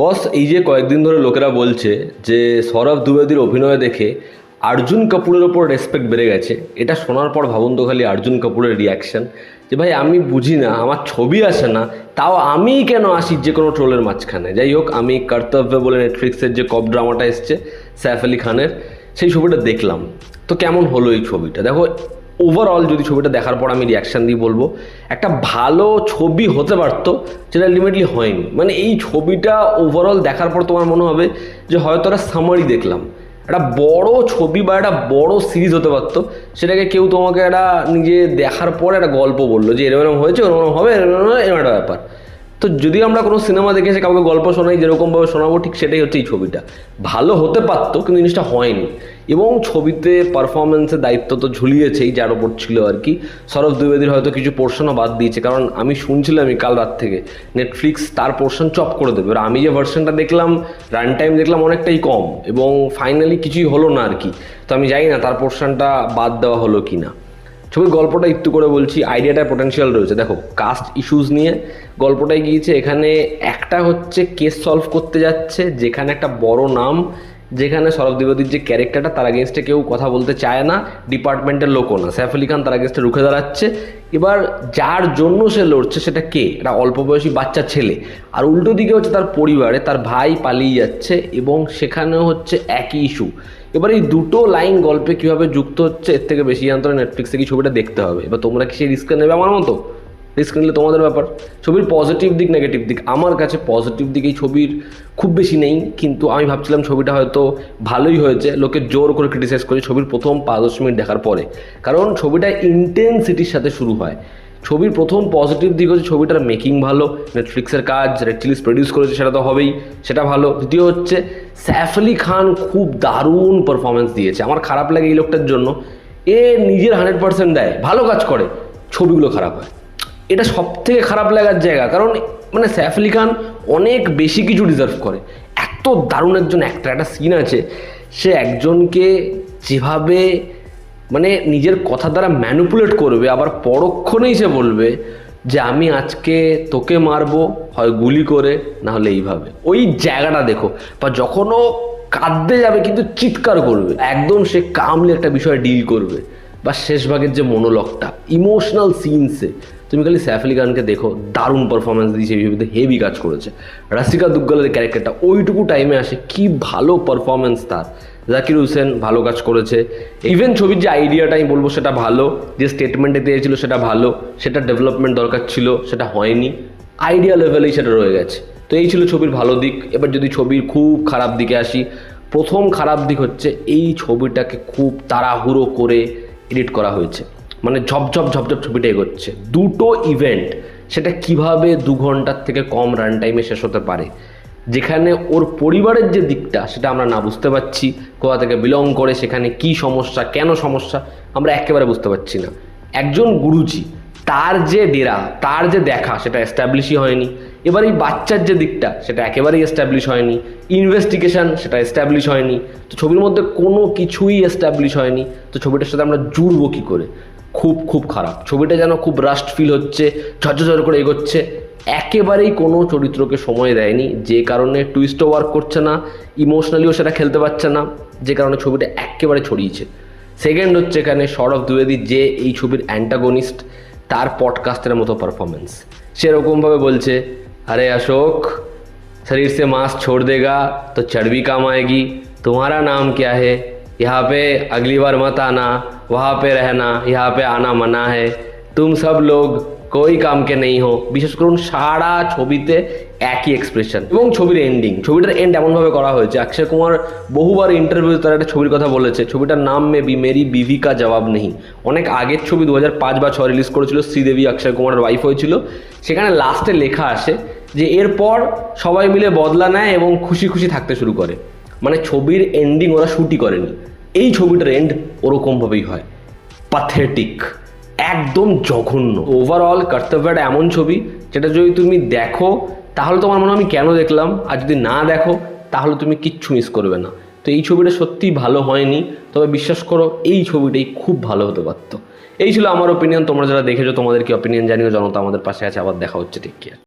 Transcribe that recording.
বস, এই যে কয়েকদিন ধরে লোকেরা বলছে যে সৌরভ দ্বিবেদীর অভিনয় দেখে অর্জুন কাপুরের ওপর রেসপেক্ট বেড়ে গেছে, এটা শোনার পর ভাবুন তো খালি অর্জুন কাপুরের রিয়াকশন যে ভাই আমি বুঝি না, আমার ছবি আসে না, তাও আমি কেন আসি যে কোনো ট্রোলের মাঝখানে। যাই হোক, আমি কর্তব্য বলে নেটফ্লিক্সের যে কপ ড্রামাটা এসছে সাইফ আলি খানের, সেই ছবিটা দেখলাম। তো কেমন হলো এই ছবিটা দেখো। ওভারঅল যদি ছবিটা দেখার পর আমি রিয়াকশান দিয়ে বলবো একটা ভালো ছবি হতে পারতো, যেটা আলটিমেটলি হয়নি। মানে এই ছবিটা ওভারঅল দেখার পর তোমার মনে হবে যে হয়তো একটা সামারি দেখলাম, একটা বড় ছবি বা একটা বড় সিরিজ হতে পারতো। সেটাকে কেউ তোমাকে একটা নিজে দেখার পরে একটা গল্প বললো যে এরকম হয়েছে, ওরকম হবে, এরকম একটা ব্যাপার। তো যদি আমরা কোনো সিনেমা দেখে এসে কাউকে গল্প শোনাই, যেরকমভাবে শোনাবো, ঠিক সেটাই হচ্ছে এই ছবিটা। ভালো হতে পারতো কিন্তু জিনিসটা হয়নি। এবং ছবিতে পারফরমেন্সের দায়িত্ব তো ঝুলিয়েছেই, যার ওপর ছিল আর কি। সৌরভ দ্বিবেদীর হয়তো কিছু পোর্শনও বাদ দিয়েছে, কারণ আমি শুনছিলামই কাল রাত থেকে নেটফ্লিক্স তার পোর্শন চপ করে দেবে। এবার আমি যে ভার্সনটা দেখলাম, রান টাইম দেখলাম অনেকটাই কম, এবং ফাইনালি কিছুই হলো না আর কি। তো আমি জানি না তার পোর্শনটা বাদ দেওয়া হলো কি না। ছবির গল্পটা একটু করে বলছি, আইডিয়াটা পোটেনশিয়াল রয়েছে। দেখো, কাস্ট ইস্যুস নিয়ে গল্পটাই গিয়েছে। এখানে একটা হচ্ছে কেস সলভ করতে যাচ্ছে, যেখানে একটা বড় নাম, যেখানে সৌরভ দ্বিবেদীর যে ক্যারেক্টারটা, তার আগেনস্টে কেউ কথা বলতে চায় না, ডিপার্টমেন্টের লোকও না। সাইফ আলি খান তার আগেনস্টে রুখে দাঁড়াচ্ছে। এবার যার জন্য সে লড়ছে সেটা কে? একটা অল্প বয়সী বাচ্চা ছেলে। আর উল্টো দিকে হচ্ছে তার পরিবারে তার ভাই পালিয়ে যাচ্ছে, এবং সেখানেও হচ্ছে একই ইস্যু। এবার এই দুটো লাইন গল্পে কীভাবে যুক্ত হচ্ছে, এর থেকে বেশি জানতে হলে নেটফ্লিক্সে কি ছবিটা দেখতে হবে। এবার তোমরা কি সেই রিস্কটা নেবে আমার মতো? রিস্ক নিলে তোমাদের ব্যাপার। ছবির পজিটিভ দিক, নেগেটিভ দিক, আমার কাছে পজিটিভ দিক এই ছবির খুব বেশি নেই, কিন্তু আমি ভাবছিলাম ছবিটা হয়তো ভালোই হয়েছে। লোকে জোর করে ক্রিটিসাইজ করে ছবির প্রথম 5-10 মিনিট দেখার পরে, কারণ ছবিটা ইন্টেন্সিটির সাথে শুরু হয়। ছবির প্রথম পজিটিভ দিক হচ্ছে ছবিটার মেকিং ভালো, নেটফ্লিক্সের কাজ, রেড চিলিজ প্রডিউস করেছে, সেটা তো হবেই, সেটা ভালো। দ্বিতীয় হচ্ছে সাইফ আলি খান খুব দারুণ পারফরমেন্স দিয়েছে। আমার খারাপ লাগে এই লোকটার জন্য, এ নিজের 100% দেয়, ভালো কাজ করে, ছবিগুলো খারাপ হয়। এটা সব থেকে খারাপ লাগার জায়গা, কারণ মানে সাইফ আলি খান অনেক বেশি কিছু ডিজার্ভ করে। এত দারুণ একজন অ্যাক্টর। একটা সিন আছে, সে একজনকে যেভাবে মানে নিজের কথা দ্বারা ম্যানিপুলেট করবে, আবার পরক্ষণেই সে বলবে যে আমি আজকে তোকে মারবো, হয় গুলি করে, না হলে এইভাবে। ওই জায়গাটা দেখো। বা যখন ও কাঁদতে যাবে কিন্তু চিৎকার করবে, একদম সে কামলি একটা বিষয় ডিল করবে। বা শেষ ভাগের যে মনোলগটা, ইমোশনাল সিনসে তুমি খালি সাইফ আলি খানকে দেখো, দারুণ পারফরমেন্স দিয়েছে, এই ছবিতে হেভি কাজ করেছে। রাশিকা দুগ্গলের ক্যারেক্টারটা ওইটুকু টাইমে আসে, কি ভালো পারফরমেন্স তার। জাকির হুসেন ভালো কাজ করেছে। ইভেন ছবির যে আইডিয়াটা আমি বলবো সেটা ভালো, যে স্টেটমেন্টে দিয়েছিল সেটা ভালো, সেটা ডেভেলপমেন্ট দরকার ছিল, সেটা হয়নি, আইডিয়া লেভেলেই সেটা রয়ে গেছে। তো এই ছিল ছবির ভালো দিক। এবার যদি ছবির খুব খারাপ দিকে আসি, প্রথম খারাপ দিক হচ্ছে এই ছবিটাকে খুব তাড়াহুড়ো করে এডিট করা হয়েছে। মানে ঝপঝপ ঝপঝপ ছবিটা এগোচ্ছে, দুটো ইভেন্ট, সেটা কিভাবে 2 ঘন্টার থেকে কম রান টাইমে শেষ হতে পারে, যেখানে ওর পরিবারের যে দিকটা সেটা আমরা না বুঝতে পারছি, কোথা থেকে বিলং করে, সেখানে কি সমস্যা, কেন সমস্যা, আমরা একেবারে বুঝতে পারছি না। একজন গুরুজি, তার যে ডেরা, তার যে দেখা, সেটা এস্টাবলিশই হয়নি। এবার এই বাচ্চার যে দিকটা, সেটা একেবারেই এস্টাবলিশ হয়নি। ইনভেস্টিগেশন, সেটা এস্টাবলিশ হয়নি। তো ছবির মধ্যে কোনো কিছুই এস্টাবলিশ হয়নি। তো ছবিটার সাথে আমরা জুড়বো কী করে? খুব খুব খারাপ ছবিটা, যেন খুব রাস্ট ফিল হচ্ছে, ঝরঝর করে এগোচ্ছে, একেবারেই কোনো চরিত্রকে সময় দেয়নি, যে কারণে টুইস্টও ওয়ার্ক করছে না, ইমোশনালিও সেটা খেলতে পারছে না, যে কারণে ছবিটা একেবারে ছড়িয়েছে। সেকেন্ড হচ্ছে এখানে সৌরভ দ্বিবেদী, যে এই ছবির অ্যান্টাগনিস্ট, তার পডকাস্টের মতো পারফরমেন্স। সেরকমভাবে বলছে, আরে अशोक, शरीर से मांस छोड़ देगा तो चर्बी काम आएगी, तुम्हारा नाम क्या है, यहाँ पे अगली बार मत आना, वहाँ पे रहना, यहाँ पे आना मना है, तुम सब लोग कोई काम के नहीं हो। বিশেষ করুন সারা ছবিতে একই এক্সপ্রেশন। এবং ছবির এন্ডিং, ছবিটার এন্ড এমনভাবে করা হয়েছে, অক্ষয় কুমার বহুবার ইন্টারভিউ তার একটা ছবির কথা বলেছে, ছবিটার নাম মেরি বিভি কা জবাব নেই। অনেক আগের ছবি, 2005 বা 2006 রিলিজ করেছিল, শ্রীদেবী অক্ষয় কুমারের ওয়াইফ হয়েছিল। সেখানে লাস্টে লেখা আসে যে এরপর সবাই মিলে বদলা নেয় এবং খুশি খুশি থাকতে শুরু করে। মানে ছবির এন্ডিং ওরা শ্যুটই করেনি, এই ছবিটার এন্ড ওরকমভাবেই হয়, পাথেটিক, একদম জঘন্য। ওভারঅল কর্তব্যটা এমন ছবি, যেটা যদি তুমি দেখো তাহলে তোমার মনে হয় আমি কেন দেখলাম, আর যদি না দেখো তাহলে তুমি কিচ্ছু মিস করবে না। তো এই ছবিটা সত্যিই ভালো হয়নি, তবে বিশ্বাস করো এই ছবিটাই খুব ভালো হতে পারতো। এই ছিল আমার ওপিনিয়ন। তোমরা যারা দেখেছো তোমাদের কি ওপিনিয়ন জানিও। জনতা আমাদের পাশে আছে। আবার দেখা হচ্ছে, টেক কেয়ার।